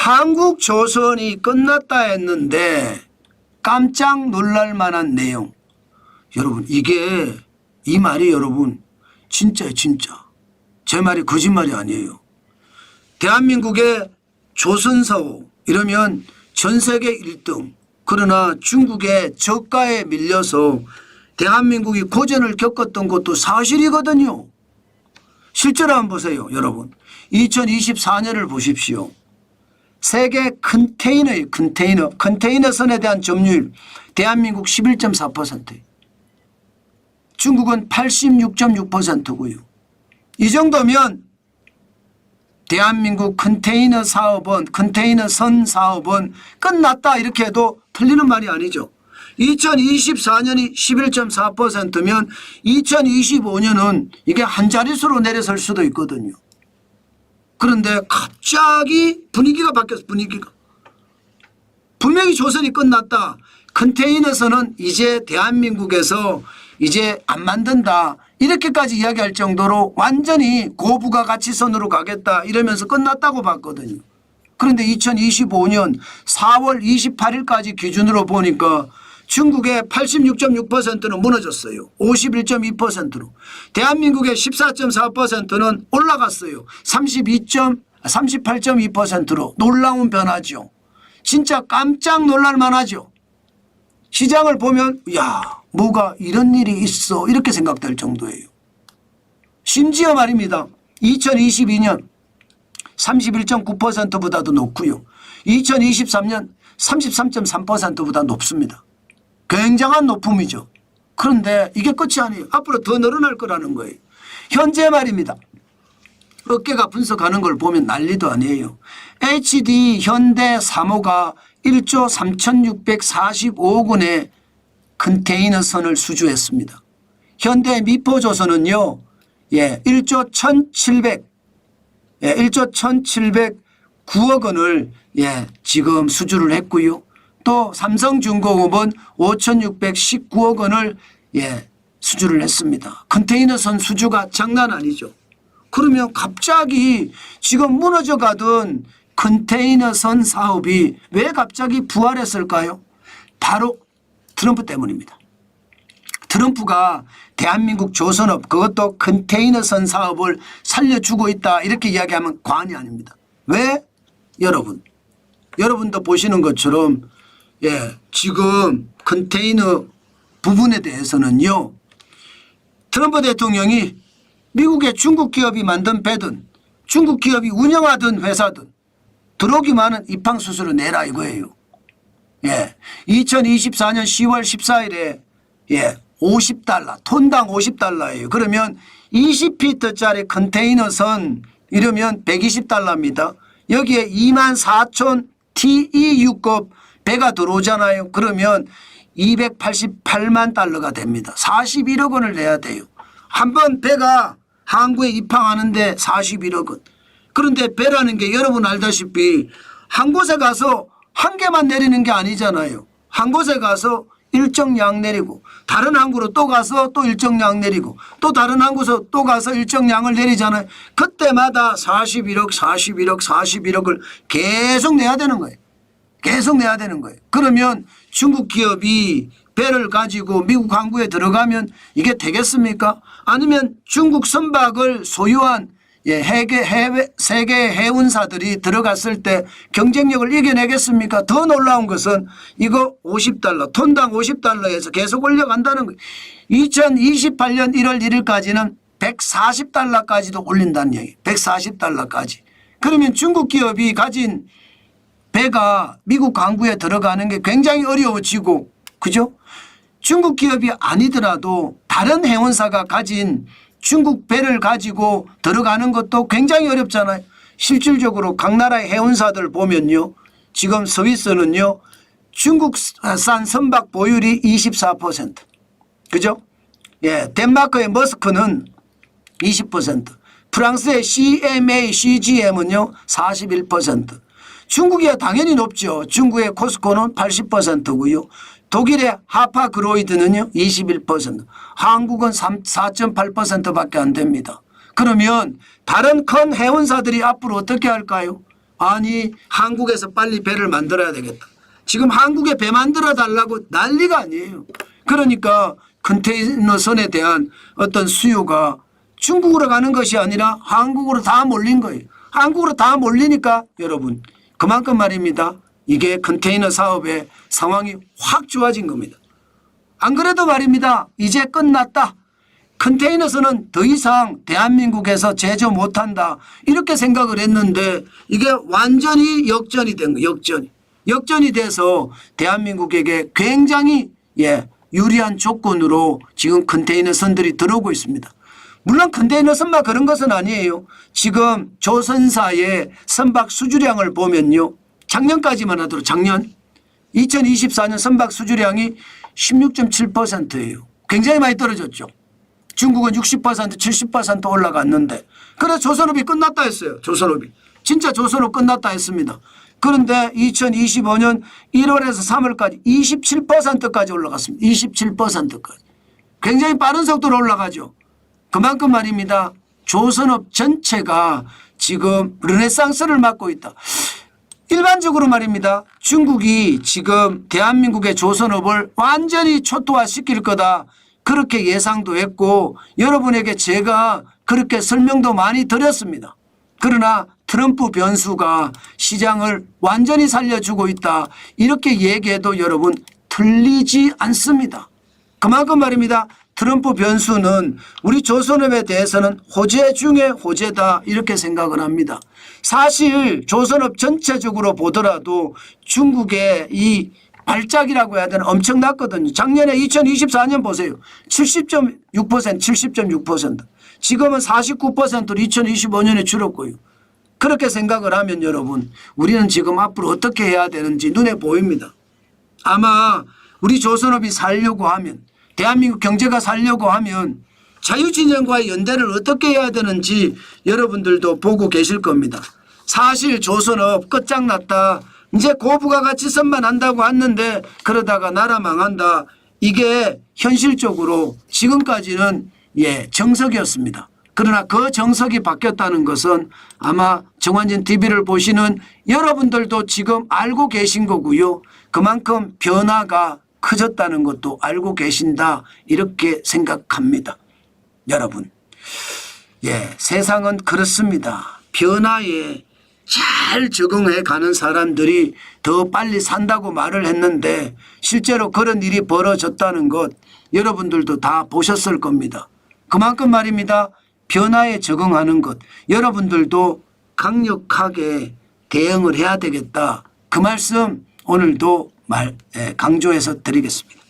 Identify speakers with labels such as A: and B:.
A: 한국 조선이 끝났다 했는데 깜짝 놀랄 만한 내용. 여러분 이게 이 말이 여러분 진짜예요 진짜. 제 말이 거짓말이 아니에요. 대한민국의 조선사호 이러면 전 세계 1등. 그러나 중국의 저가에 밀려서 대한민국이 고전을 겪었던 것도 사실이거든요. 실제로 한번 보세요 여러분. 2024년을 보십시오. 세계 컨테이너선에 대한 점유율 대한민국 11.4%, 중국은 86.6%고요. 이 정도면 대한민국 컨테이너선 사업은 끝났다 이렇게 해도 틀리는 말이 아니죠. 2024년이 11.4%면 2025년은 이게 한 자릿수로 내려설 수도 있거든요. 그런데 갑자기 분위기가 바뀌었어. 분위기가. 분명히 조선이 끝났다. 컨테이너선은 이제 대한민국에서 이제 안 만든다. 이렇게까지 이야기할 정도로 완전히 고부가 가치선으로 가겠다 이러면서 끝났다고 봤거든요. 그런데 2025년 4월 28일까지 기준으로 보니까 중국의 86.6%는 무너졌어요. 51.2%로. 대한민국의 14.4%는 올라갔어요. 38.2%로. 놀라운 변화죠. 진짜 깜짝 놀랄 만하죠. 시장을 보면 야 뭐가 이런 일이 있어 이렇게 생각될 정도예요. 심지어 말입니다. 2022년 31.9%보다도 높고요. 2023년 33.3%보다 높습니다. 굉장한 높음이죠. 그런데 이게 끝이 아니에요. 앞으로 더 늘어날 거라는 거예요. 현재 말입니다. 업계가 분석하는 걸 보면 난리도 아니에요. HD 현대 3호가 1조 3,645억 원의 컨테이너선을 수주했습니다. 현대 미포조선은요. 1조 1,709억 원을 지금 수주를 했고요. 또 삼성중공업은 5,619억 원을 수주를 했습니다. 컨테이너선 수주가 장난 아니죠. 그러면 갑자기 지금 무너져 가던 컨테이너선 사업이 왜 갑자기 부활했을까요? 바로 트럼프 때문입니다. 트럼프가 대한민국 조선업 그것도 컨테이너선 사업을 살려주고 있다 이렇게 이야기하면 과언이 아닙니다. 왜? 여러분도 보시는 것처럼 지금 컨테이너 부분에 대해서는요. 트럼프 대통령이 미국의 중국 기업이 만든 배든 중국 기업이 운영하던 회사든 들어오기만 하는 입항 수수료 내라 이거예요. 2024년 10월 14일에 50달러 톤당 50달러예요. 그러면 20피트짜리 컨테이너선 이러면 120달러입니다. 여기에 24,000 TEU급 배가 들어오잖아요. 그러면 288만 달러가 됩니다. 41억 원을 내야 돼요. 한번 배가 항구에 입항하는데 41억 원. 그런데 배라는 게 여러분 알다시피 한 곳에 가서 한 개만 내리는 게 아니잖아요. 한 곳에 가서 일정 양 내리고 다른 항구로 또 가서 또 일정 양 내리고 또 다른 항구에서 또 가서 일정 양을 내리잖아요. 그때마다 41억을 계속 내야 되는 거예요. 계속 내야 되는 거예요. 그러면 중국 기업이 배를 가지고 미국 항구에 들어가면 이게 되겠습니까? 아니면 중국 선박을 소유한 세계 해운사들이 들어갔을 때 경쟁력을 이겨내겠습니까? 더 놀라운 것은 이거 50달러 톤당 50달러에서 계속 올려간다는 거예요. 2028년 1월 1일까지는 140달러까지도 올린다는 얘기예요. 140달러까지. 그러면 중국 기업이 가진 배가 미국 항구에 들어가는 게 굉장히 어려워지고 그죠? 중국 기업이 아니더라도 다른 해운사가 가진 중국 배를 가지고 들어가는 것도 굉장히 어렵잖아요. 실질적으로 각 나라의 해운사들 보면요. 지금 스위스는요. 중국산 선박 보유율이 24%. 그죠? 덴마크의 머스크는 20%. 프랑스의 CMA, CGM은요. 41%. 중국이 당연히 높죠. 중국의 코스코는 80%고요. 독일의 하파그로이드는요 21%, 한국은 4.8%밖에 안 됩니다. 그러면 다른 큰 해운사들이 앞으로 어떻게 할까요? 아니 한국에서 빨리 배를 만들어야 되겠다. 지금 한국에 배 만들어 달라고 난리가 아니에요. 그러니까 컨테이너선에 대한 어떤 수요가 중국으로 가는 것이 아니라 한국으로 다 몰린 거예요. 한국으로 다 몰리니까 여러분 그만큼 말입니다. 이게 컨테이너 사업의 상황이 확 좋아진 겁니다. 안 그래도 말입니다. 이제 끝났다. 컨테이너선은 더 이상 대한민국에서 제조 못한다. 이렇게 생각을 했는데 이게 완전히 역전이 된 거예요. 역전이 돼서 대한민국에게 굉장히 유리한 조건으로 지금 컨테이너선들이 들어오고 있습니다. 물론 컨테이너선만 그런 것은 아니에요. 지금 조선사의 선박 수주량을 보면요. 작년까지만 하도록 작년 2024년 선박 수주량이 16.7%예요. 굉장히 많이 떨어졌죠. 중국은 60% 70% 올라갔는데 그래서 조선업이 끝났다 했어요. 조선업이. 진짜 조선업 끝났다 했습니다. 그런데 2025년 1월에서 3월까지 27%까지 올라갔습니다. 27%까지. 굉장히 빠른 속도로 올라가죠. 그만큼 말입니다. 조선업 전체가 지금 르네상스를 맞고 있다. 일반적으로 말입니다. 중국이 지금 대한민국의 조선업을 완전히 초토화시킬 거다. 그렇게 예상도 했고 여러분에게 제가 그렇게 설명도 많이 드렸습니다. 그러나 트럼프 변수가 시장을 완전히 살려주고 있다. 이렇게 얘기해도 여러분 틀리지 않습니다. 그만큼 말입니다. 트럼프 변수는 우리 조선업에 대해서는 호재 중에 호재다 이렇게 생각을 합니다. 사실 조선업 전체적으로 보더라도 중국의 이 발작이라고 해야 되나 엄청났거든요. 작년에 2024년 보세요. 70.6% 70.6%. 지금은 49%로 2025년에 줄었고요. 그렇게 생각을 하면 여러분 우리는 지금 앞으로 어떻게 해야 되는지 눈에 보입니다. 아마 우리 조선업이 살려고 하면 대한민국 경제가 살려고 하면 자유진영과의 연대를 어떻게 해야 되는지 여러분들도 보고 계실 겁니다. 사실 조선업 끝장났다. 이제 고부가가치선만 한다고 했는데 그러다가 나라 망한다. 이게 현실적으로 지금까지는 정석이었습니다. 그러나 그 정석이 바뀌었다는 것은 아마 정환진 TV를 보시는 여러분들도 지금 알고 계신 거고요. 그만큼 변화가 커졌다는 것도 알고 계신다 이렇게 생각합니다. 여러분 세상은 그렇습니다. 변화에 잘 적응해 가는 사람들이 더 빨리 산다고 말을 했는데 실제로 그런 일이 벌어졌다는 것 여러분들도 다 보셨을 겁니다. 그만큼 말입니다. 변화에 적응하는 것 여러분들도 강력하게 대응을 해야 되겠다. 그 말씀 오늘도 강조해서 드리겠습니다.